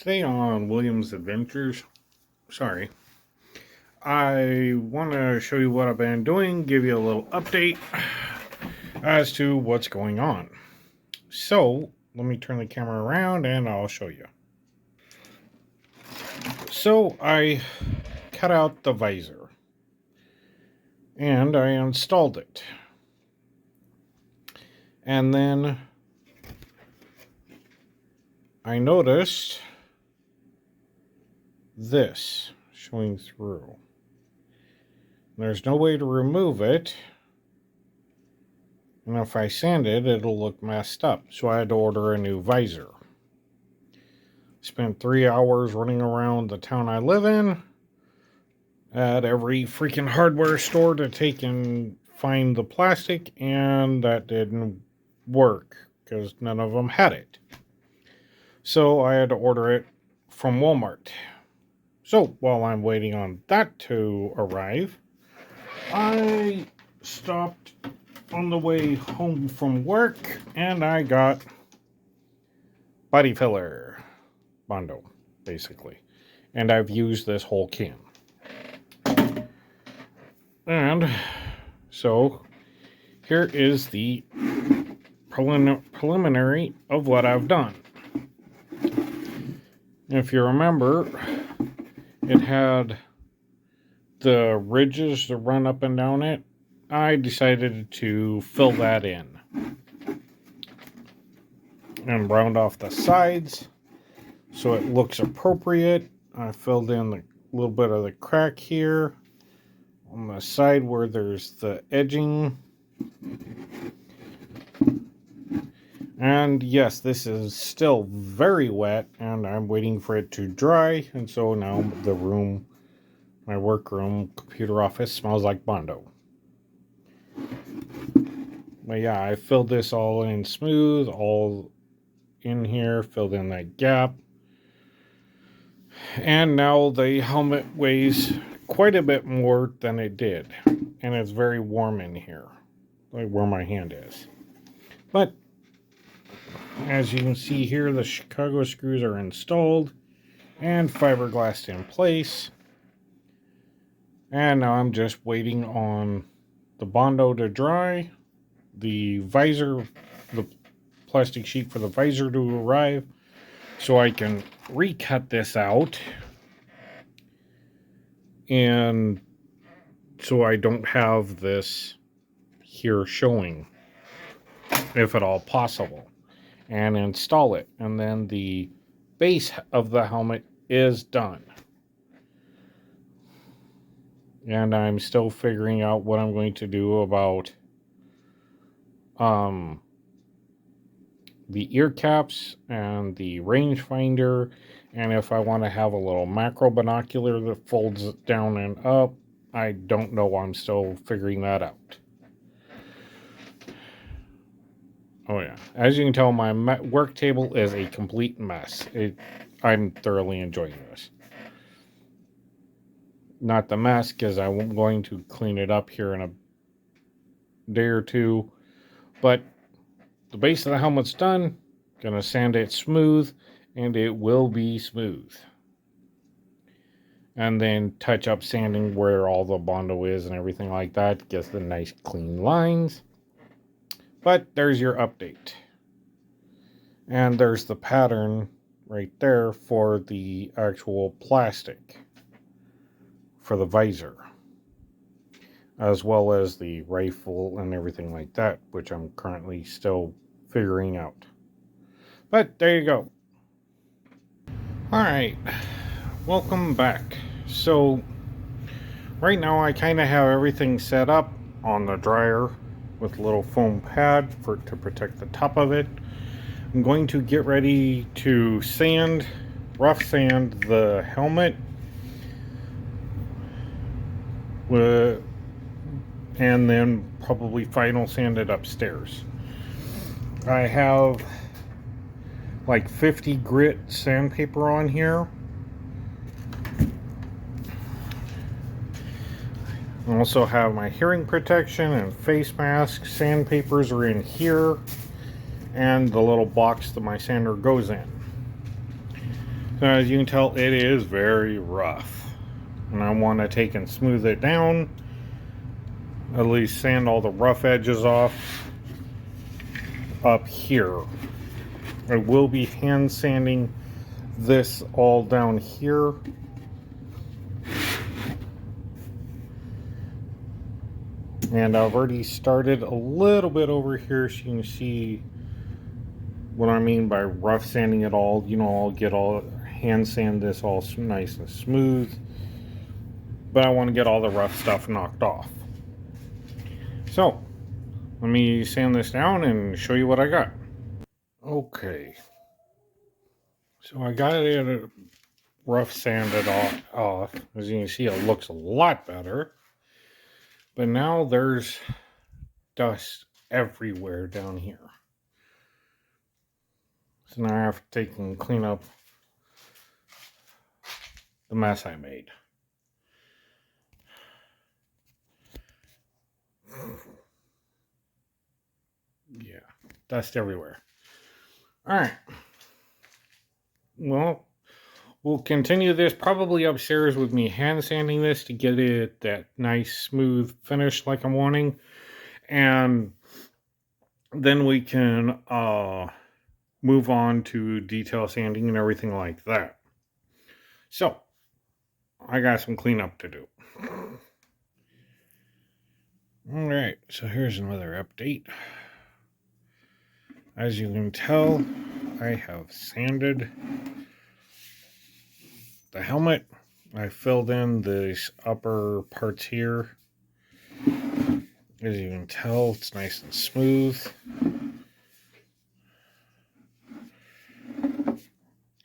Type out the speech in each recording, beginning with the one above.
Today on William's Adventures, I want to show you what I've been doing, give you a little update as to what's going on. So, let me turn the camera around and I'll show you. So, I cut out the visor and I installed it. And then I noticed this showing through. There's no way to remove it. And if I sand it, it'll look messed up. So I had to order a new visor. Spent 3 hours running around the town I live in at every freaking hardware store to take and find the plastic, and that didn't work because none of them had it. So I had to order it from Walmart. So while I'm waiting on that to arrive, I stopped on the way home from work and I got body filler, Bondo, basically. And I've used this whole can. And so here is the preliminary of what I've done. If you remember, it had the ridges that run up and down it. I decided to fill that in and round off the sides so it looks appropriate. I filled in a little bit of the crack here on the side where there's the edging. And yes, this is still very wet and I'm waiting for it to dry. And so now the room, my workroom, computer office smells like Bondo. But yeah, I filled this all in smooth, all in here, filled in that gap. And now the helmet weighs quite a bit more than it did. And it's very warm in here, like where my hand is. But as you can see here, the Chicago screws are installed and fiberglassed in place. And now I'm just waiting on the Bondo to dry, the visor, the plastic sheet for the visor to arrive, so I can recut this out, and so I don't have this here showing, if at all possible, and install it. And then the base of the helmet is done. And I'm still figuring out what I'm going to do about the ear caps and the rangefinder, and if I want to have a little macro binocular that folds down and up. I don't know. I'm still figuring that out. Oh yeah. As you can tell, my work table is a complete mess. I'm thoroughly enjoying this. Not the mess, because I'm going to clean it up here in a day or two. But the base of the helmet's done. Gonna sand it smooth, and it will be smooth. And then touch up sanding where all the Bondo is and everything like that. Gets the nice clean lines. But there's your update. And there's the pattern right there for the actual plastic for the visor, as well as the rifle and everything like that, which I'm currently still figuring out. But there you go. Alright, welcome back. So right now I kind of have everything set up on the dryer with a little foam pad to protect the top of it. I'm going to get ready to rough sand the helmet, and then probably final sand it upstairs. I have like 50 grit sandpaper on here. I also have my hearing protection and face mask. Sandpapers are in here, and the little box that my sander goes in. So as you can tell, it is very rough. And I want to take and smooth it down. At least sand all the rough edges off up here. I will be hand sanding this all down here. And I've already started a little bit over here, so you can see what I mean by rough sanding it all. You know, I'll get all hand sand this all nice and smooth, but I want to get all the rough stuff knocked off. So let me sand this down and show you what I got. Okay, so I got it rough sanded off. As you can see, it looks a lot better, but now there's dust everywhere down here. So now I have to take and clean up the mess I made. Yeah, dust everywhere. Alright. Well, we'll continue this probably upstairs with me hand sanding this to get it that nice smooth finish like I'm wanting. And then we can move on to detail sanding and everything like that. So, I got some cleanup to do. Alright, so here's another update. As you can tell, I have sanded the helmet. I filled in these upper parts here. As you can tell, it's nice and smooth.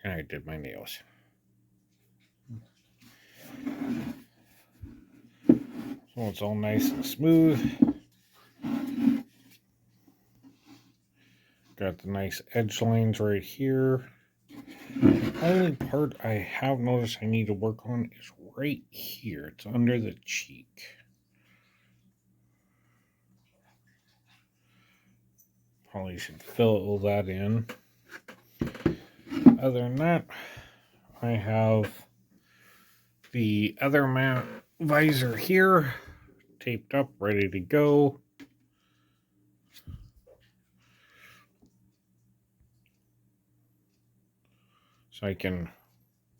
And I did my nails. So it's all nice and smooth. Got the nice edge lines right here. The only part I have noticed I need to work on is right here. It's under the cheek. Probably should fill that in. Other than that, I have the other visor here, taped up, ready to go. So I can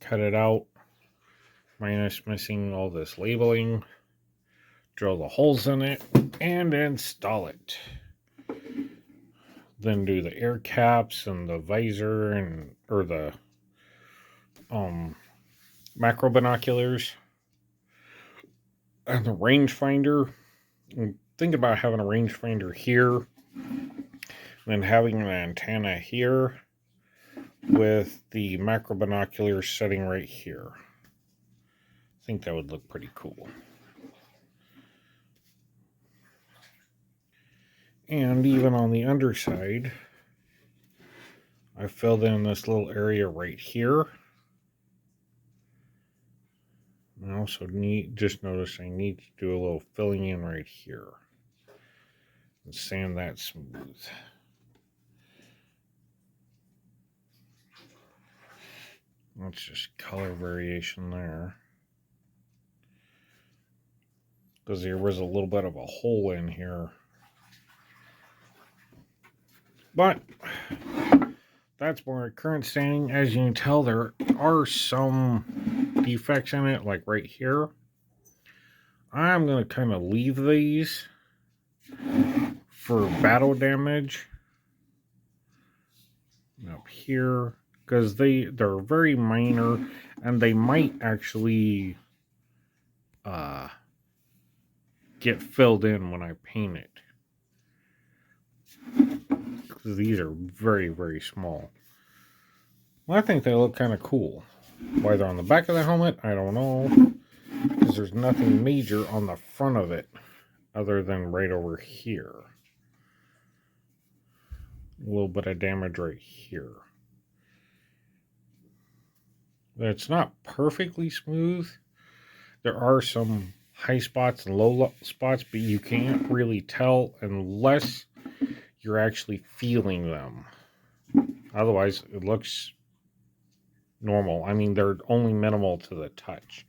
cut it out, minus missing all this labeling, drill the holes in it, and install it. Then do the air caps and the visor or the macro binoculars and the rangefinder. Think about having a rangefinder here, and then having an antenna here with the macro binoculars setting right here. I think that would look pretty cool. And even on the underside, I filled in this little area right here. I also just noticed I need to do a little filling in right here and sand that smooth. That's just color variation there. Because there was a little bit of a hole in here. But that's more current sanding. As you can tell, there are some defects in it, like right here. I'm going to kind of leave these for battle damage up here, because they're very minor, and they might actually get filled in when I paint it. These are very, very small. Well, I think they look kind of cool. Why they're on the back of the helmet, I don't know. Because there's nothing major on the front of it other than right over here. A little bit of damage right here. It's not perfectly smooth. There are some high spots and low spots, but you can't really tell unless you're actually feeling them. Otherwise, it looks normal. I mean, they're only minimal to the touch.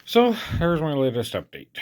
So, there's my latest update.